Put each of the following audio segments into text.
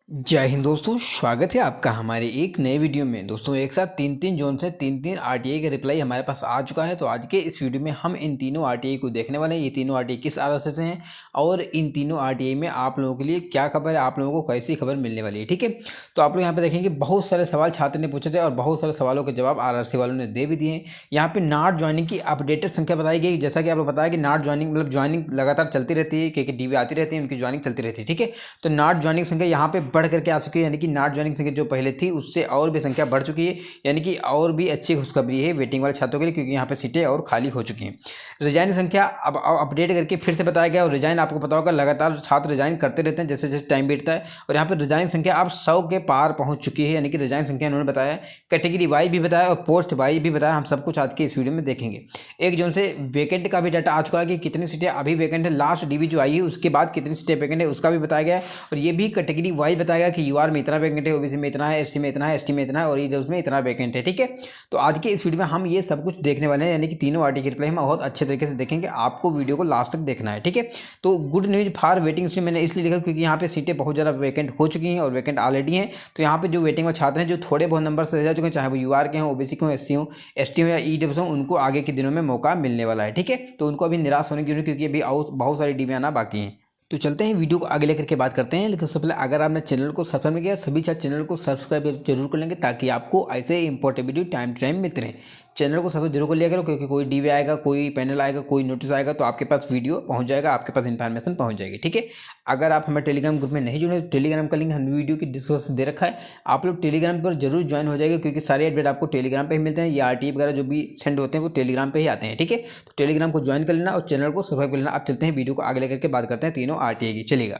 जय हिंद दोस्तों, स्वागत है आपका हमारे एक नए वीडियो में। दोस्तों एक साथ तीन तीन जोन से तीन तीन आरटीआई का रिप्लाई हमारे पास आ चुका है। तो आज के इस वीडियो में हम इन तीनों आरटीआई को देखने वाले हैं। ये तीनों आरटीआई किस आरएसए से हैं और इन तीनों आरटीआई में आप लोगों के लिए क्या खबर है, आप लोगों को कैसी खबर मिलने वाली है। ठीक है, तो आप लोग यहाँ पे देखेंगे बहुत सारे सवाल छात्र ने पूछे थे और बहुत सारे सवालों के जवाब आरआरसी वालों ने दे भी दिए हैं। यहाँ पे नॉट ज्वाइनिंग की अपडेटेड संख्या बताई गई। जैसा कि आप लोग बताया कि नॉट ज्वाइनिंग मतलब ज्वाइनिंग लगातार चलती रहती है, क्योंकि डीबी आती रहती है, उनकी ज्वाइनिंग चलती रहती है। ठीक है, तो नॉट ज्वाइनिंग संख्या यहाँ पे बढ़ करके आ चुकी है, यानी कि नॉट ज्वाइनिंग संख्या जो पहले थी उससे और भी संख्या बढ़ चुकी है। यानी कि और भी अच्छी खुशखबरी है वेटिंग वाले छात्रों के लिए, क्योंकि यहाँ पे सीटें और खाली हो चुकी हैं। रिजाइन संख्या अब अपडेट करके फिर से बताया गया। और रिजाइन आपको पता होगा लगातार छात्र रिजाइन करते रहते हैं जैसे जैसे टाइम बीतता है। और यहाँ पर रिजाइन संख्या अब 100 के पार पहुंच चुकी है, यानी कि रिजाइन संख्या उन्होंने बताया, कैटेगरी वाइज भी बताया और पोस्ट वाइज भी बताया। हम सब कुछ आज के इस वीडियो में देखेंगे। एक जोन से वैकेंट का भी डाटा आ चुका है कि कितनी सीटें अभी वैकेंट है, लास्ट डीबी जो आई है उसके बाद कितनी सीटें वैकेंट है उसका भी बताया गया है। और ये भी कैटेगरी वाइज बताया गया कि यूआर में इतना वैकेंट है, ओबीसी में इतना है, एससी में इतना है, एसटी में इतना है और ईडब्ल्यूएस में इतना वैकेंट है। ठीक है, तो आज के इस वीडियो में हम ये सब कुछ देखने वाले हैं, यानी कि तीनों आर्टिकल रिप्लाई हम बहुत अच्छे तरीके से देखेंगे। आपको वीडियो को लास्ट तक देखना है। ठीक है, तो गुड न्यूज फॉर वेटिंग से मैंने इसलिए लिखा क्योंकि यहाँ पे सीटें बहुत ज़्यादा वैकेंट हो चुकी हैं और वैकेंट ऑलरेडी हैं। तो यहाँ पे जो वेटिंग में छात्र हैं जो थोड़े बहुत नंबर से रह जा चुके हैं, चाहे वो यूआर के हों, ओबीसी के हों, एससी हों, एसटी हो या ईडब्ल्यूएस हों, उनको आगे के दिनों में मौका मिलने वाला है। ठीक है, तो उनको अभी निराश होने की जरूरत, क्योंकि अभी बहुत सारी डीबी आना बाकी हैं। तो चलते हैं वीडियो को आगे लेकर के बात करते हैं। लेकिन सबसे पहले अगर आपने चैनल को सब्सक्राइब नहीं किया, सभी छात्र चैनल को सब्सक्राइब जरूर कर लेंगे ताकि आपको ऐसे important video time to time मिलते रहे। चैनल को सब्सक्राइब जरूर कर लिया करो, क्योंकि कोई डीवी आएगा, कोई पैनल आएगा, कोई नोटिस आएगा तो आपके पास वीडियो पहुंच जाएगा, आपके पास इन्फॉर्मेशन पहुंच जाएगी। ठीक है, अगर आप हमारे टेलीग्राम ग्रुप में नहीं जुड़े तो टेलीग्राम का लिंक हम वीडियो की डिस्क्रिप्शन दे रखा है, आप लोग टेलीग्राम पर जरूर ज्वाइन हो जाएगा, क्योंकि सारे अपडेट आपको टेलीग्राम पे ही मिलते हैं। ये आरटीआई वगैरह जो भी सेंड होते हैं वो टेलीग्राम पे ही आते हैं। ठीक है, तो टेलीग्राम को ज्वाइन कर लेना और चैनल को सब्सक्राइब कर लेना। अब चलते हैं वीडियो को आगे लेकर के बात करते हैं तीनों आरटीआई की। चलेगा,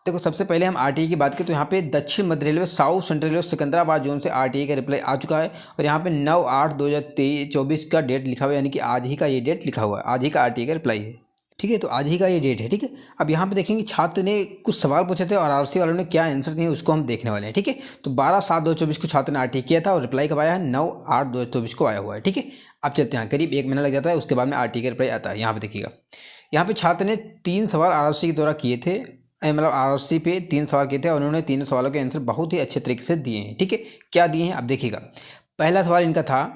देखो सबसे पहले हम आरटीआई की बात करें तो यहाँ पे दक्षिण मध्य railway south central railway Secunderabad zone से आरटीआई का रिप्लाई आ चुका है। और यहाँ पे 9/8/2024 का डेट लिखा हुआ है, यानी कि आज ही का ये डेट लिखा हुआ है, आज ही का आरटीआई का रिप्लाई है। ठीक है, तो आज ही का ये डेट है। ठीक है, अब यहाँ पे देखेंगे छात्र ने कुछ सवाल पूछे थे और आरसी वालों ने क्या आंसर दिए उसको हम देखने वाले हैं। ठीक है, तो 12/7/2024 को छात्र ने आरटीआई किया था और रिप्लाई कब आया है, 9/8/2024 को आया हुआ है। ठीक है, अब चलते हैं, करीब 1 महीना लग जाता है, उसके बाद में आरटीआई का रिप्लाई आता है। यहाँ पे देखिएगा, यहाँ पे छात्र ने 3 सवाल आरसी के द्वारा किए थे, मतलब आरसी पे 3 सवाल किए थे और उन्होंने तीनों सवालों के आंसर बहुत ही अच्छे तरीके से दिए हैं। ठीक है, क्या दिए हैं अब देखिएगा। पहला सवाल इनका था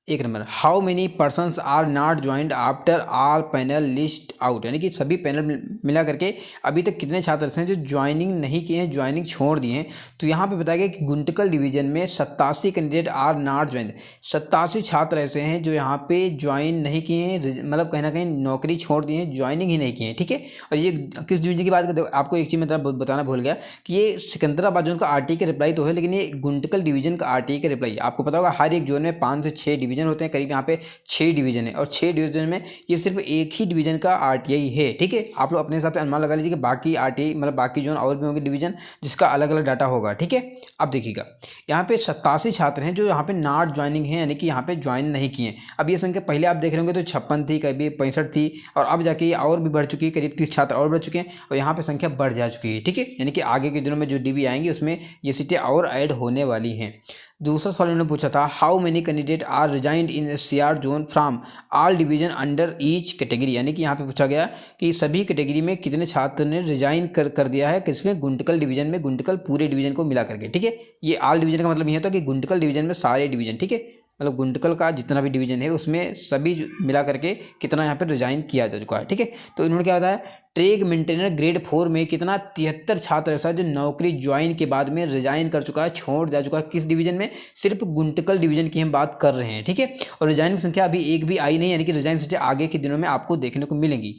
1 number, how many persons are not joined after all panel list out, यानी कि सभी पैनल मिला करके अभी तक कितने छात्र ऐसे हैं जो ज्वाइनिंग नहीं किए हैं, ज्वाइनिंग छोड़ दिए हैं। तो यहाँ पे बताया गया कि गुंटकल डिवीजन में 87 कैंडिडेट आर नॉट ज्वाइंड, 87 छात्र ऐसे हैं जो यहाँ पे ज्वाइन नहीं किए हैं, मतलब कहीं ना कहीं नौकरी छोड़ दिए हैं, ज्वाइनिंग ही नहीं किए हैं। ठीक है, और ये किस डिवीजन की बात करते हो, आपको एक चीज़ मतलब बताना भूल गया कि ये सिकंदराबाद जोन का आरटीआई का रिप्लाई तो है, लेकिन ये गुंटकल डिवीजन का आरटीआई का रिप्लाई है। आपको पता होगा हर एक जोन में 5 से 6 डिवीजन होते हैं, करीब यहाँ पे 6 डिवीजन है और 6 डिवीजन में ये सिर्फ एक ही डिवीजन का आरटीआई है। ठीक है, आप लोग अपने हिसाब से अनुमान लगा लीजिए कि बाकी आरटीआई मतलब बाकी जोन और भी होंगे डिवीजन जिसका अलग अलग डाटा होगा। ठीक है, अब देखिएगा यहाँ पे 87 छात्र हैं जो यहाँ पे नॉट ज्वाइनिंग है, यानी कि यहाँ पे ज्वाइन नहीं किए। अब ये संख्या पहले आप देख रहे होंगे तो 56 थी, कभी 65 थी और अब जाके ये और भी बढ़ चुकी है, करीब 30 छात्र और बढ़ चुके हैं और यहाँ पे संख्या बढ़ जा चुकी है। ठीक है, यानी कि आगे के दिनों में जो डीबी आएंगे उसमें ये सीटें और ऐड होने वाली हैं। दूसरा सवाल उन्होंने पूछा था, how many candidate are resigned in CR zone from all division under each category, यानी कि यहाँ पे पूछा गया कि सभी कैटेगरी में कितने छात्र ने रिजाइन कर दिया है, किसमें, गुंटकल डिवीजन में, गुंटकल पूरे डिवीजन को मिला करके। ठीक है, ये ऑल डिवीजन का मतलब ये होता है कि गुंटकल डिवीजन में सारे डिवीजन, ठीक है, मतलब गुंटकल का जितना भी डिवीजन है उसमें सभी मिला करके कितना यहाँ पे रिजाइन किया जा चुका है। ठीक है, तो इन्होंने क्या बताया, ट्रेक मेंटेनर ग्रेड 4 में कितना 73 छात्र ऐसा जो नौकरी ज्वाइन के बाद में रिजाइन कर चुका है, छोड़ जा चुका है। किस डिवीजन में, सिर्फ गुंटकल डिवीजन की हम बात कर रहे हैं। ठीक है, और रिजाइन की संख्या अभी एक भी आई नहीं, यानी कि रिजाइन संख्या आगे के दिनों में आपको देखने को मिलेंगी।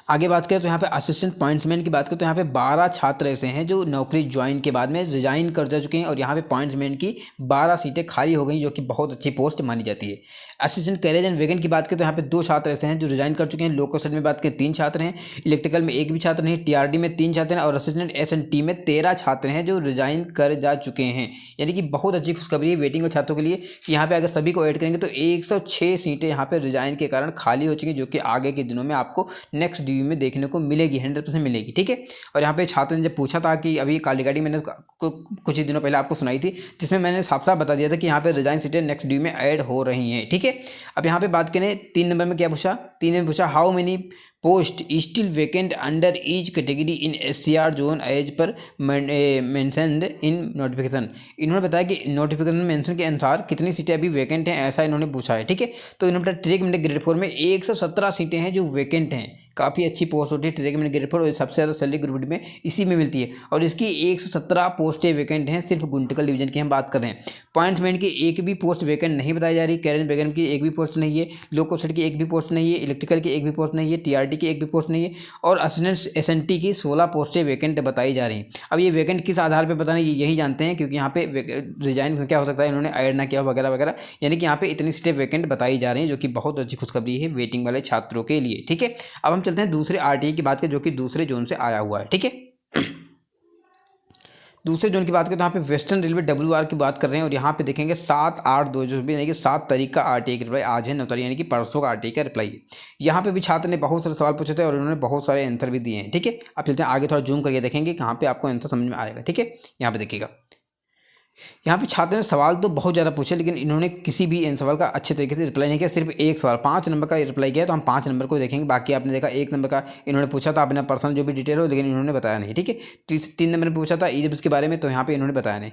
आगे बात करें तो यहाँ पे असिस्टेंट पॉइंट्समैन की बात करें तो यहाँ पे 12 छात्र ऐसे हैं जो नौकरी ज्वाइन के बाद में रिजाइन कर जा चुके हैं और यहाँ पे पॉइंट्समैन की 12 सीटें खाली हो गई, जो कि बहुत अच्छी पोस्ट मानी जाती है। असिस्टेंट कैरेज एंड वैगन की बात करें तो यहाँ पे 2 छात्र ऐसे हैं जो रिजाइन कर चुके हैं। लोकल सेट में बात करें 3 छात्र हैं, इलेक्ट्रिकल में 1 भी छात्र नहीं, टीआरडी में 3 छात्र हैं और असिस्टेंट एसएनटी में 13 छात्र हैं जो रिजाइन कर जा चुके हैं। यानी कि बहुत अच्छी खुशखबरी है वेटिंग के छात्रों के लिए कि यहाँ पे अगर सभी को ऐड करेंगे तो 106 सीटें यहाँ पे रिजाइन के कारण खाली हो चुकी हैं, जो कि आगे के दिनों में आपको नेक्स्ट डीयू में देखने को मिलेगी, 100% मिलेगी। ठीक है, और यहाँ पे छात्र ने जब पूछा था कि अभी काली गाड़ी मैंने कुछ ही दिनों पहले आपको सुनाई थी, जिसमें मैंने साफ साफ बता दिया था कि यहाँ पे रिजाइन सीटें नेक्स्ट डीयू में ऐड हो रही हैं। ठीक है, अब यहाँ पे बात करें 3 नंबर में क्या पूछा, 3 में पूछा, how many post still vacant under each category in SCR zone as per mentioned in notification. इन्होंने बताया कि नोटिफिकेशन मेंशन के अनुसार कितनी सीटें अभी वैकेंट हैं, ऐसा इन्होंने पूछा है। ठीक है, तो इन्होंने बताया ट्रैक मैनेजर ग्रेड 4 में 117 सीटें हैं जो वैकेंट हैं। काफ़ी अच्छी पोस्ट होती है ट्रैक मैनेजर ग्रेड 4 और सबसे ज़्यादा सैलरी ग्रुप डी में इसी में मिलती है। और इसकी 117 पोस्टें वैकेंट हैं, सिर्फ गुंटकल डिवीजन की हम बात कर रहे हैं। पॉइंट्समेंट की एक भी पोस्ट वैकेंट नहीं बताई जा रही, कैरियर वैकेंट की एक भी पोस्ट नहीं है, लोको सेट की एक भी पोस्ट नहीं है, इलेक्ट्रिकल की एक भी पोस्ट नहीं है, TRT की एक भी पोस्ट नहीं है, और असिस्टेंट SNT की 16 पोस्टें वैकेंट बताई जा रही हैं। अब ये वैकेंट किस आधार पर बताना यही जानते हैं, क्योंकि यहाँ पे रिजाइन संख्या हो सकता है इन्होंने ऐड ना किया वगैरह वगैरह, यानी कि यहाँ पे इतनी सीटें वैकेंट बताई जा रही हैं, जो कि बहुत अच्छी खुशखबरी है वेटिंग वाले छात्रों के लिए। ठीक है, अब हम चलते हैं दूसरे RTI की बात करें जो कि दूसरे जोन से आया हुआ है। ठीक है, दूसरे जोन की बात करें तो यहाँ पे वेस्टर्न रेलवे WR की बात कर रहे हैं, और यहाँ पे देखेंगे 7/8/2024 यानी कि 7 तारीख का RTI का रिप्लाई आज है, 9 तारीख यानी कि परसों का RTI का रिप्लाई है। यहाँ पे भी छात्र ने बहुत सारे सवाल पूछे थे और उन्होंने बहुत सारे आंसर भी दिए हैं। ठीक है, अब चलते हैं आगे, थोड़ा जूम करके देखेंगे कहाँ पे आपको आंसर समझ में आएगा। ठीक है, यहाँ पे देखिएगा, यहाँ पे छात्र ने सवाल तो बहुत ज़्यादा पूछे, लेकिन इन्होंने किसी भी इन सवाल का अच्छे तरीके से रिप्लाई नहीं किया। सिर्फ एक सवाल 5 नंबर का रिप्लाई किया, तो हम 5 नंबर को देखेंगे। बाकी आपने देखा 1 नंबर का इन्होंने पूछा था अपना पर्सनल जो भी डिटेल हो, लेकिन इन्होंने बताया नहीं। ठीक है, 3 नंबर में पूछा था ईजिप्ट के बारे में, तो यहाँ पे इन्होंने बताया नहीं।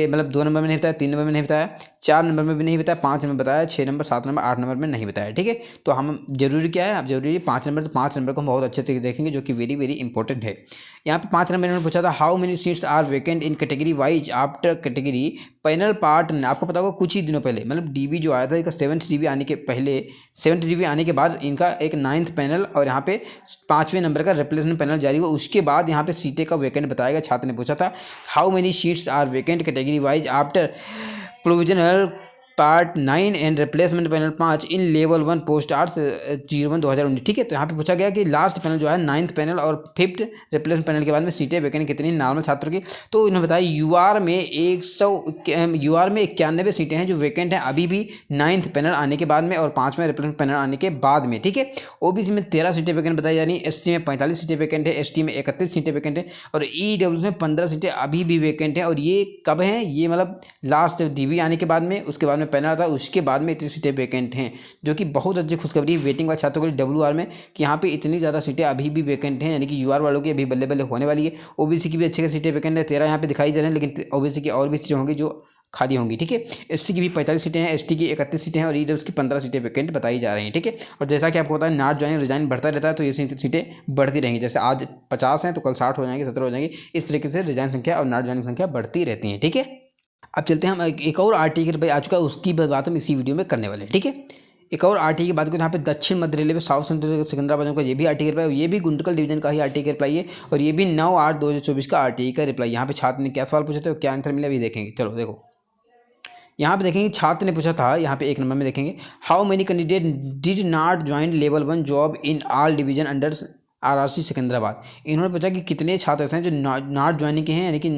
मतलब 2 नंबर में नहीं बताया, 3 नंबर में नहीं बताया, 4 नंबर में भी नहीं बताया, 5 नंबर बताया, 6 नंबर, 7 नंबर, 8 नंबर में नहीं बताया। ठीक है, तो हम जरूरी क्या है, अब जरूरी है 5 नंबर, तो 5 नंबर को हम बहुत अच्छे से देखेंगे, जो कि वेरी वेरी इंपॉर्टेंट है। यहाँ पे 5 नंबर इन्होंने पूछा था how many seats are vacant in category wise after category panel part. आपको पता होगा कुछ ही दिनों पहले, मतलब DB जो आया था इसका 7th DB आने के पहले, 7th DB आने के बाद इनका एक 9th पैनल और यहाँ पे 5वें नंबर का रिप्लेसमेंट पैनल जारी हुआ। उसके बाद यहाँ पे सीटें का वैकेंट बताया गया। छात्र ने पूछा था how many seats are vacant category wise after provisional part 9 and replacement panel 5 in level 1 post arts 01/2019। ठीक है, तो यहाँ पे पूछा गया कि लास्ट पैनल जो है 9th पैनल और 5th रिप्लेसमेंट पैनल के बाद में सीटें वैकेंट कितनी नॉर्मल छात्रों की। तो इन्होंने बताया UR में 91 सीटें हैं जो वैकेंट हैं अभी भी 9th पैनल आने के बाद में और 5वें रिप्लेसमेंट पैनल आने के बाद में। ठीक है, OBC में 13 सीटें वैकेंट बताई जा रही हैं, SC में 45 सीटें वैकेंट है, ST में 31 सीटें वैकेंट है, और EW में 15 सीटें अभी भी वैकेंट है। और ये कब हैं, ये मतलब लास्ट DB आने के बाद में, उसके बाद में पैनल आता है, उसके बाद में इतनी सीटें वैकेंट हैं, जो कि बहुत अच्छी खुशखबरी वेटिंग वाले छात्रों के लिए WR में, कि यहाँ पे इतनी ज़्यादा सीटें अभी भी वैकेंट हैं, यानी कि UR वालों की अभी बल्ले बल्ले होने वाली है। OBC की भी अच्छी सीटें वैकेंट है, 13 यहाँ पे दिखाई दे रहे हैं, लेकिन OBC की और भी सीटें होंगी जो खाली होंगी। ठीक है, SC की भी 45 सीटें हैं, ST की 31 सीटें हैं, और EW की 15 सीटें वैकेंट बताई जा रही हैं। ठीक है, और जैसा कि आपको पता है नॉट ज्वाइन रिजाइन बढ़ता रहता है, तो ये सीटें बढ़ती रहेंगी। जैसे आज 50 हैं तो कल 60 हो जाएंगे, 17 हो जाएंगे, इस तरीके से रिजाइन संख्या और नॉट ज्वाइनिंग संख्या बढ़ती रहती है। ठीक है, अब चलते हैं हम एक और RTI के रिप्लाई आ चुका है, उसकी बात हम इसी वीडियो में करने वाले हैं। ठीक है, एक और RTI की बात करें, यहाँ पे दक्षिण मध्य रेलवे साउथ सेंट्रल सिकंदराबाद का ये भी RTI का रिप्लाई, ये भी गुंटकल डिवीजन का ही RTI का रिप्लाई है, और ये भी 9/8/2024 का RTI का रिप्लाई। यहाँ पे छात्र ने क्या सवाल पूछे थे और क्या आंसर मिला अभी देखेंगे। चलो देखो, यहाँ पे देखेंगे छात्र ने पूछा था, यहाँ पे 1 नंबर में देखेंगे how many candidate did not join level 1 job in all division under RRC Secunderabad. इन्होंने पूछा कि कितने छात्र ऐसे हैं जो नॉट ज्वाइनिंग के हैं, यानी कि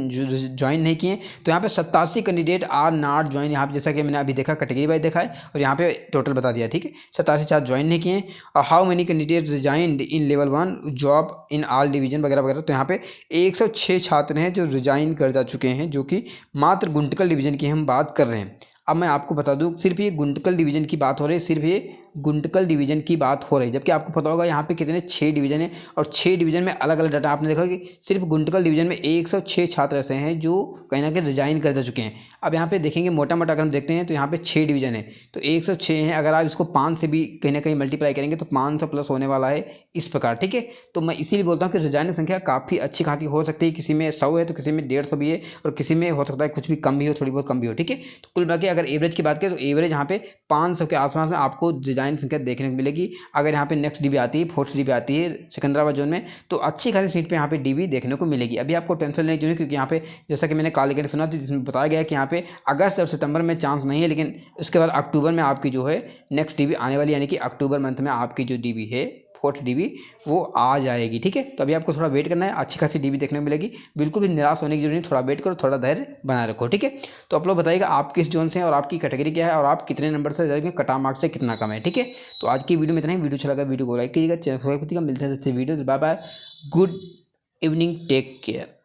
ज्वाइन नहीं किए हैं। तो यहाँ पे 87 कैंडिडेट आर नॉट ज्वाइन, यहाँ पे जैसा कि मैंने अभी देखा कैटेगरी वाइज देखा है, और यहाँ पे टोटल बता दिया। ठीक है, 87 छात्र ज्वाइन नहीं किए हैं। और how many candidate resigned in level 1 job in all division वगैरह वगैरह। तो यहाँ पे 106 छात्र हैं जो रिजाइन कर जा चुके हैं, जो कि मात्र गुंटकल डिवीजन की हम बात कर रहे हैं। अब मैं आपको बता दूं, सिर्फ ये गुंटकल डिवीजन की बात हो रही है, सिर्फ ये गुंटकल डिवीजन की बात हो रही है, जबकि आपको पता होगा यहाँ पे कितने 6 डिवीजन है, और 6 डिवीजन में अलग अलग डाटा आपने देखा कि सिर्फ गुंटकल डिवीजन में 106 छात्र ऐसे हैं जो कहीं ना कहीं रिजाइन कर चुके हैं। अब यहाँ पे देखेंगे मोटा मोटा अगर हम देखते हैं तो यहाँ पे 6 डिवीजन है, तो 106 हैं। अगर आप इसको 5 से भी कहीं ना कहीं मल्टीप्लाई करेंगे तो 500 प्लस होने वाला है इस प्रकार। ठीक है, तो मैं इसीलिए बोलता हूँ कि रिजाइन संख्या काफ़ी अच्छी खासी हो सकती है, किसी में 100 है तो किसी में 150 भी है, और किसी में हो सकता है कुछ भी कम भी हो, थोड़ी बहुत कम भी हो। ठीक है, तो कुल मिला के अगर एवरेज की बात करें तो एवरेज यहाँ पे 500 के आसपास में आपको डिजाइन संख्या देखने को मिलेगी। अगर यहाँ पे नेक्स्ट DB आती है, 4th DB आती है सिकंदराबाद जोन में, तो अच्छी खासी सीट पे यहाँ पे DB देखने को मिलेगी। अभी आपको टेंशन नहीं चाहिए, क्योंकि यहाँ पे जैसा कि मैंने कल सुना था जिसमें बताया गया कि यहाँ पे अगस्त और सितंबर में चांस नहीं है, लेकिन उसके बाद अक्टूबर में आपकी जो है नेक्स्ट DB आने वाली, यानी कि अक्टूबर मंथ में आपकी जो DB है 4th DB वो आ जाएगी। ठीक है, तो अभी आपको थोड़ा वेट करना है, अच्छी खासी DB देखने को मिलेगी। बिल्कुल भी निराश होने की जरूरत नहीं, थोड़ा वेट करो, थोड़ा धैर्य बनाए रखो। ठीक है, तो आप लोग बताइएगा आप किस जोन से हैं और आपकी कैटेगरी क्या है, और आप कितने नंबर से जाएंगे, कट ऑफ मार्क्स से कितना कम है। ठीक है, तो आज की वीडियो में इतना ही। वीडियो अच्छा लगा वीडियो को लाइक कीजिएगा, चैनल सब्सक्राइब कीजिएगा। मिलते हैं video, bye bye, good evening, take care.